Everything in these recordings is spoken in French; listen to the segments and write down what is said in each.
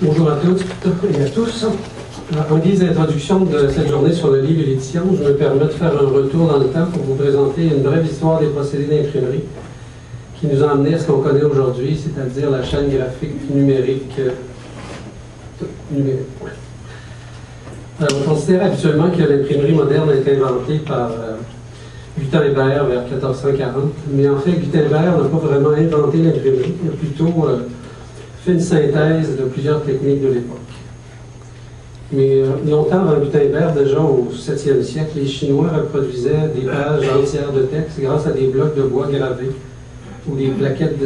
Bonjour à toutes et à tous. En guise d'introduction de cette journée sur le livre et l'édition, je me permets de faire un retour dans le temps pour vous présenter une brève histoire des procédés d'imprimerie qui nous a amené à ce qu'on connaît aujourd'hui, c'est-à-dire la chaîne graphique numérique. On considère habituellement que l'imprimerie moderne a été inventée par Gutenberg vers 1440, mais en fait, Gutenberg n'a pas vraiment inventé l'imprimerie, il a plutôt fait une synthèse de plusieurs techniques de l'époque. Mais longtemps avant Gutenberg, déjà au 7e siècle, les Chinois reproduisaient des pages entières de texte grâce à des blocs de bois gravés ou des plaquettes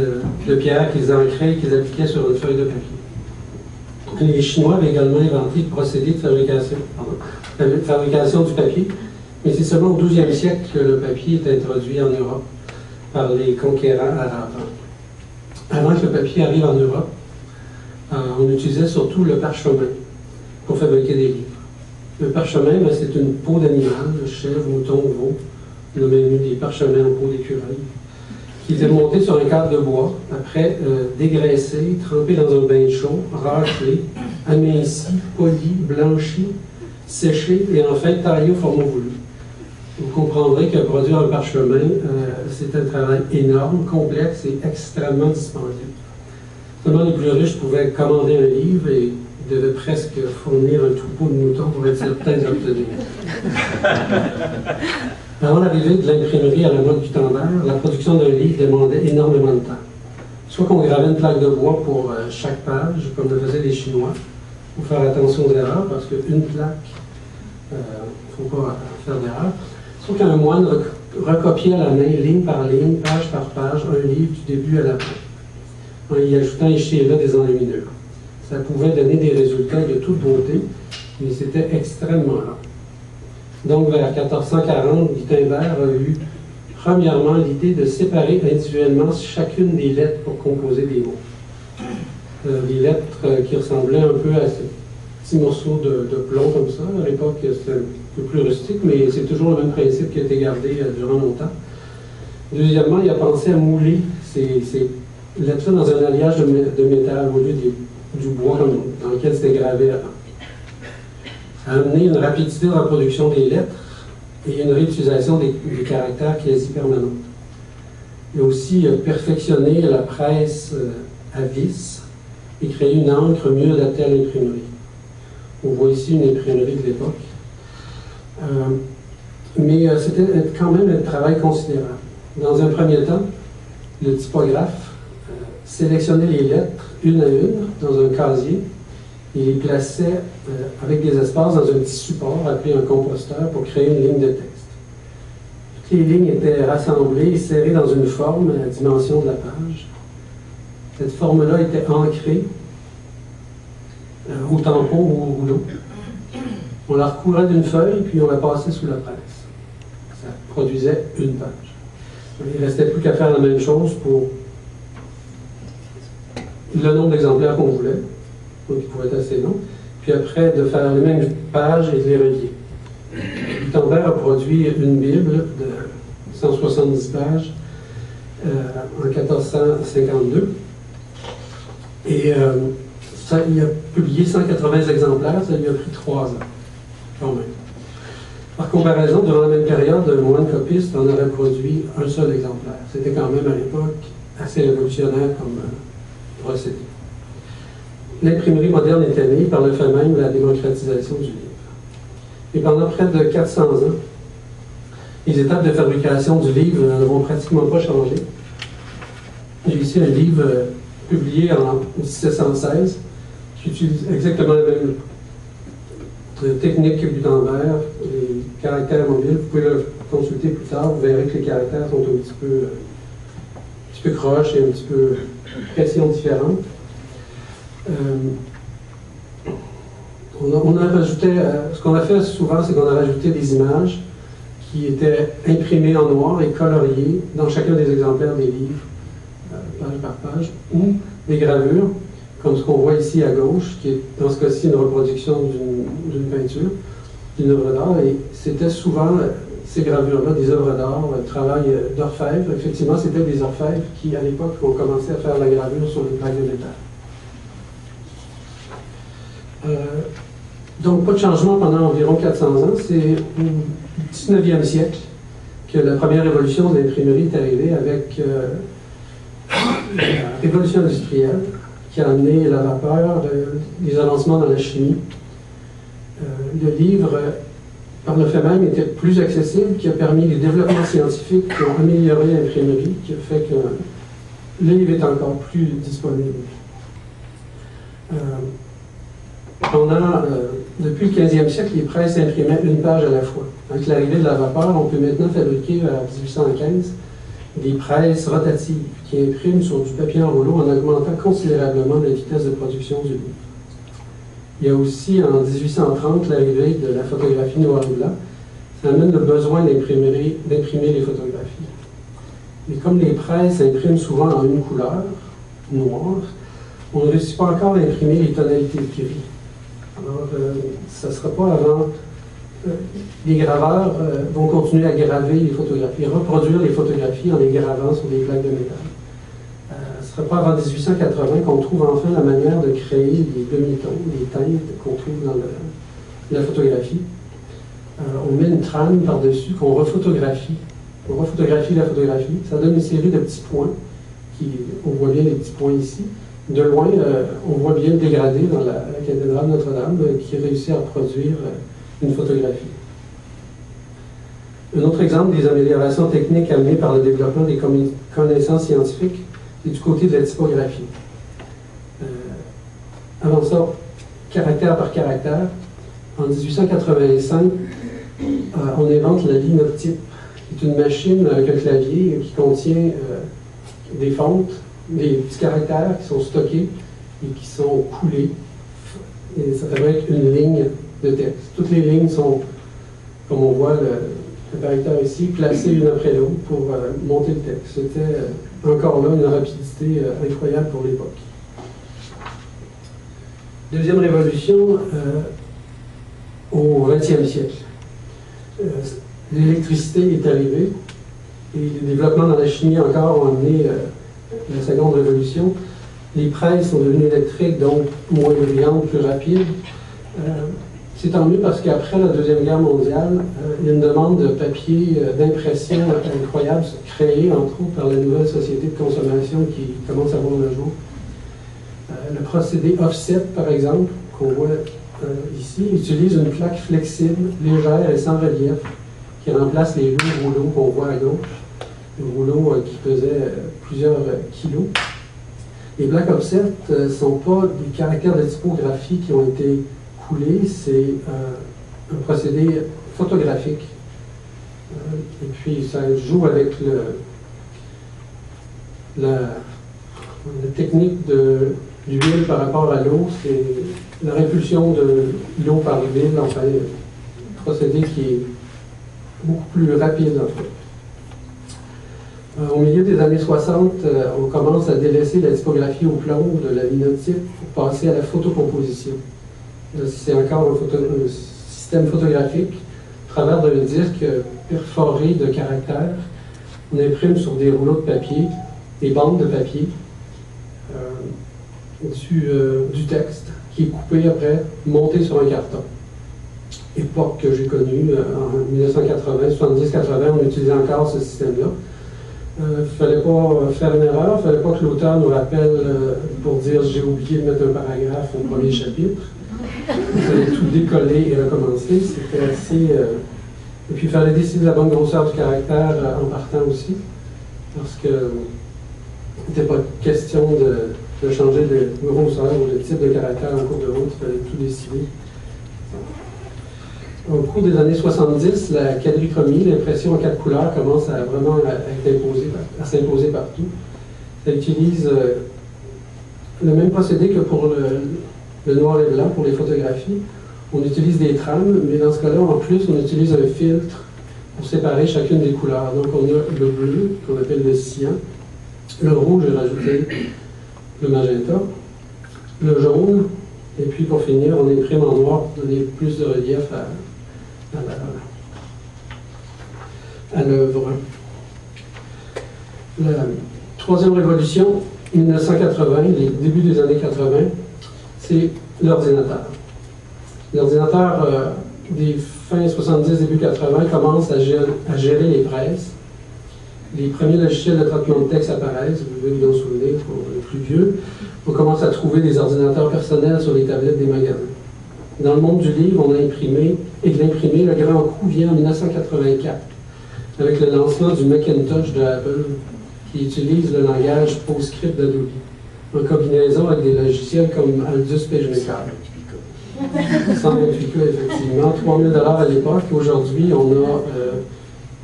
de pierre qu'ils ancraient et qu'ils appliquaient sur une feuille de papier. Les Chinois avaient également inventé le procédé de fabrication du papier, mais c'est seulement au 12e siècle que le papier est introduit en Europe par les conquérants arabes. Avant que le papier arrive en Europe, on utilisait surtout le parchemin pour fabriquer des livres. Le parchemin, c'est une peau d'animal, de chèvre, mouton, veau, on a même eu des parchemins en peau d'écureuil, qui étaient montés sur un cadre de bois, après dégraissés, trempés dans un bain chaud, raclés, amincis, polis, blanchis, séchés et enfin taillés au format voulu. Vous comprendrez que produire un parchemin, c'est un travail énorme, complexe et extrêmement dispendieux. Seulement les plus riches pouvaient commander un livre et devaient presque fournir un troupeau de moutons pour être certains d'obtenir. Avant l'arrivée de l'imprimerie à la mode Gutenberg, la production d'un livre demandait énormément de temps. Soit qu'on gravait une plaque de bois pour chaque page, comme le faisaient les Chinois, pour faire attention aux erreurs, parce qu'une plaque, il ne faut pas faire d'erreur. Soit qu'un moine recopiait à la main, ligne par ligne, page par page, un livre du début à la fin, en y ajoutant ici et là des enluminures. Ça pouvait donner des résultats de toute beauté, mais c'était extrêmement lent. Donc, vers 1440, Gutenberg a eu premièrement l'idée de séparer individuellement chacune des lettres pour composer des mots. Des lettres qui ressemblaient un peu à ces petits morceaux de plomb comme ça. À l'époque, c'était un peu plus rustique, mais c'est toujours le même principe qui a été gardé durant longtemps. Deuxièmement, il a pensé à mouler ces lettres-là dans un alliage de métal au lieu du bois dans lequel c'était gravé avant. A amené une rapidité de reproduction des lettres et une réutilisation des caractères quasi permanente. Il a aussi perfectionné la presse à vis et créé une encre mieux adaptée à l'imprimerie. On voit ici une imprimerie de l'époque. Mais c'était quand même un travail considérable. Dans un premier temps, le typographe sélectionnait les lettres une à une dans un casier et les plaçait avec des espaces dans un petit support appelé un composteur pour créer une ligne de texte. Toutes les lignes étaient rassemblées et serrées dans une forme à la dimension de la page. Cette forme-là était ancrée au tampon ou au rouleau. On la recouvrait d'une feuille puis on la passait sous la presse. Ça produisait une page. Il ne restait plus qu'à faire la même chose pour le nombre d'exemplaires qu'on voulait. Donc il pouvait être assez long, puis après de faire les mêmes pages et de les relier. Gutenberg a produit une Bible de 170 pages en 1452, et il a publié 180 exemplaires, ça lui a pris 3 ans, quand même. Par comparaison, durant la même période, un moine copiste en aurait produit un seul exemplaire. C'était quand même à l'époque assez révolutionnaire comme procédé. L'imprimerie moderne était née par le fait même de la démocratisation du livre. Et pendant près de 400 ans, les étapes de fabrication du livre n'ont pratiquement pas changé. J'ai ici un livre publié en 1716 qui utilise exactement la même technique que Gutenberg, les caractères mobiles. Vous pouvez le consulter plus tard, vous verrez que les caractères sont un petit peu croches et un petit peu pression différente. On a rajouté, ce qu'on a fait souvent, c'est qu'on a rajouté des images qui étaient imprimées en noir et coloriées dans chacun des exemplaires des livres, page par page, ou des gravures, comme ce qu'on voit ici à gauche, qui est dans ce cas-ci une reproduction d'une peinture, d'une œuvre d'art, et c'était souvent ces gravures-là, des œuvres d'art, travail d'orfèvre. Effectivement, c'était des orfèvres qui, à l'époque, ont commencé à faire la gravure sur les plaques de métal. Donc, pas de changement pendant environ 400 ans. C'est au 19e siècle que la première révolution de l'imprimerie est arrivée avec la révolution industrielle qui a amené la vapeur, les avancements dans la chimie. Le livre, par le fait même, était plus accessible, qui a permis les développements scientifiques qui ont amélioré l'imprimerie, qui a fait que le livre est encore plus disponible. Depuis le 15e siècle, les presses imprimaient une page à la fois. Avec l'arrivée de la vapeur, on peut maintenant fabriquer, vers 1815, des presses rotatives qui impriment sur du papier en rouleau en augmentant considérablement la vitesse de production du livre. Il y a aussi, en 1830, l'arrivée de la photographie noir et blanc. Ça amène le besoin d'imprimer les photographies. Et comme les presses impriment souvent en une couleur, noire, on ne réussit pas encore à imprimer les tonalités de gris. Alors, ça ne sera pas avant... les graveurs vont continuer à graver les photographies, reproduire les photographies en les gravant sur des plaques de métal. Ce ne sera pas avant 1880 qu'on trouve enfin la manière de créer les demi-tons, les teintes qu'on trouve dans la photographie. On met une trame par-dessus qu'on rephotographie. On rephotographie la photographie. Ça donne une série de petits points. On voit bien les petits points ici. De loin, on voit bien le dégradé dans la cathédrale Notre-Dame qui réussit à reproduire une photographie. Un autre exemple des améliorations techniques amenées par le développement des connaissances scientifiques, c'est du côté de la typographie. Avant ça, caractère par caractère, en 1885, on invente la linotype, qui est une machine avec un clavier qui contient des fontes, des petits caractères qui sont stockés et qui sont coulés. Et ça fabrique une ligne de texte. Toutes les lignes sont, comme on voit le caractère ici, placées l'une après l'autre pour monter le texte. C'était encore là une rapidité incroyable pour l'époque. Deuxième révolution au XXe siècle. L'électricité est arrivée et les développements dans la chimie encore ont amené la seconde révolution. Les presses sont devenues électriques, donc moins brillantes, plus rapides. C'est tant mieux parce qu'après la Deuxième Guerre mondiale, il y a une demande de papier d'impression incroyable créée, entre autres, par la nouvelle société de consommation qui commence à voir le jour. Le procédé offset, par exemple, qu'on voit ici, utilise une plaque flexible, légère et sans relief, qui remplace les lourds rouleaux qu'on voit à gauche, des rouleaux qui pesaient plusieurs kilos. Les plaques offset ne sont pas des caractères de typographie qui ont été coulés, c'est un procédé photographique. Et puis ça joue avec la technique de l'huile par rapport à l'eau, c'est la répulsion de l'eau par l'huile, enfin, un procédé qui est beaucoup plus rapide en fait. Au milieu des années 60, on commence à délaisser la typographie au plomb de la linotype pour passer à la photocomposition. C'est encore un système photographique. À travers d'un disque perforé de caractères, on imprime sur des rouleaux de papier, des bandes de papier, du texte qui est coupé après, monté sur un carton. Époque que j'ai connue, en 1980, 70-80, on utilisait encore ce système-là. Il ne fallait pas faire une erreur, il ne fallait pas que l'auteur nous rappelle pour dire j'ai oublié de mettre un paragraphe au premier chapitre. Il fallait tout décoller et recommencer. C'était assez. Et puis il fallait décider de la bonne grosseur du caractère en partant aussi, parce que il n'était pas question de changer de grosseur ou de type de caractère en cours de route, il fallait tout décider. Au cours des années 70, la quadrichromie, l'impression en 4 couleurs, commence à vraiment s'imposer partout. Ça utilise le même procédé que pour le noir et blanc, pour les photographies. On utilise des trames, mais dans ce cas-là, en plus, on utilise un filtre pour séparer chacune des couleurs. Donc on a le bleu, qu'on appelle le cyan, le rouge, j'ai rajouté le magenta, le jaune, et puis pour finir, on imprime en noir pour donner plus de relief à l'œuvre. La troisième révolution, 1980, les débuts des années 80, c'est l'ordinateur. Les ordinateurs des fins 70, début 80 commencent à gérer les presses. Les premiers logiciels de traitement de texte apparaissent, vous pouvez vous en souvenir pour les plus vieux. On commence à trouver des ordinateurs personnels sur les tablettes des magasins. Dans le monde du livre, on a imprimé, et de l'imprimer, le grand coup vient en 1984, avec le lancement du Macintosh de Apple, qui utilise le langage PostScript d'Adobe, en combinaison avec des logiciels comme Aldus PageMaker. 128K, effectivement, 3 000 $ à l'époque. Aujourd'hui, on a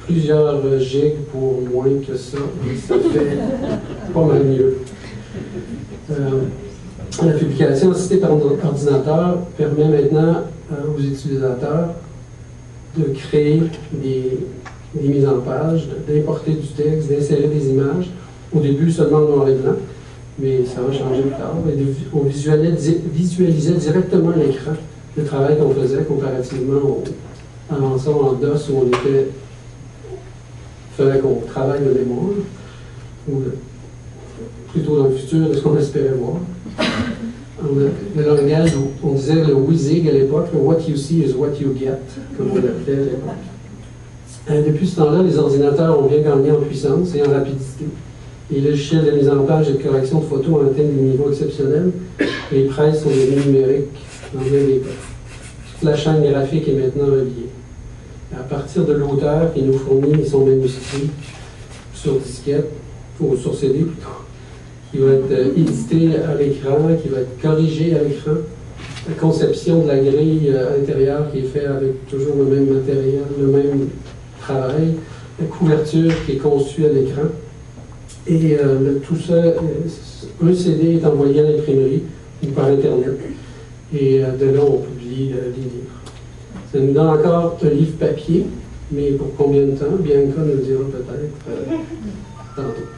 plusieurs gigs pour moins que ça, et ça fait pas mal mieux. La publication assistée par ordinateur permet maintenant aux utilisateurs de créer des mises en page, d'importer du texte, d'insérer des images, au début seulement en noir et blanc, mais ça va changer plus tard. Et on visualisait directement à l'écran le travail qu'on faisait comparativement avant ça en DOS où il fallait qu'on travaille de mémoire, ou plutôt dans le futur de ce qu'on espérait voir. Le langage où on disait le WYSIG à l'époque, le What you see is what you get, comme on l'appelait à l'époque. Depuis ce temps-là, les ordinateurs ont bien gagné en puissance et en rapidité. Les logiciels de mise en page et de correction de photos ont atteint des niveaux exceptionnels. Les presses sont devenues numériques dans bien des cas. Toute la chaîne graphique est maintenant reliée. À partir de l'auteur qui nous fournit son manuscrit sur disquette, ou sur CD plutôt, qui va être édité à l'écran, qui va être corrigé à l'écran. La conception de la grille intérieure qui est faite avec toujours le même matériel, le même travail. La couverture qui est conçue à l'écran. Et tout ça, un CD est envoyé à l'imprimerie ou par Internet. Et de là, on publie des livres. Ça nous donne encore un livre papier, mais pour combien de temps? Bianca nous le dira peut-être tantôt.